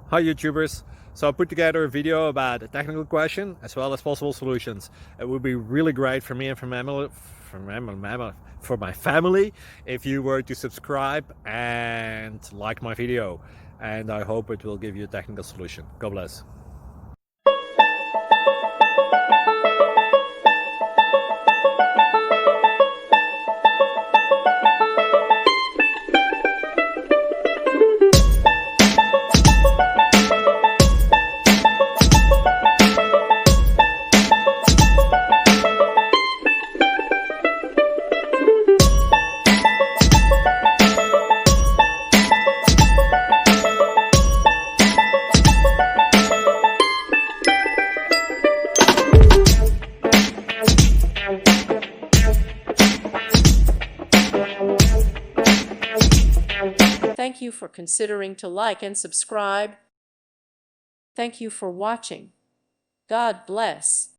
Hi YouTubers! So I put together a video about a technical question as well as possible solutions. It would be really great for me and for my family if you were to subscribe and like my video, and I hope it will give you a technical solution. God bless. Thank you for considering to like and subscribe. Thank you for watching. God bless.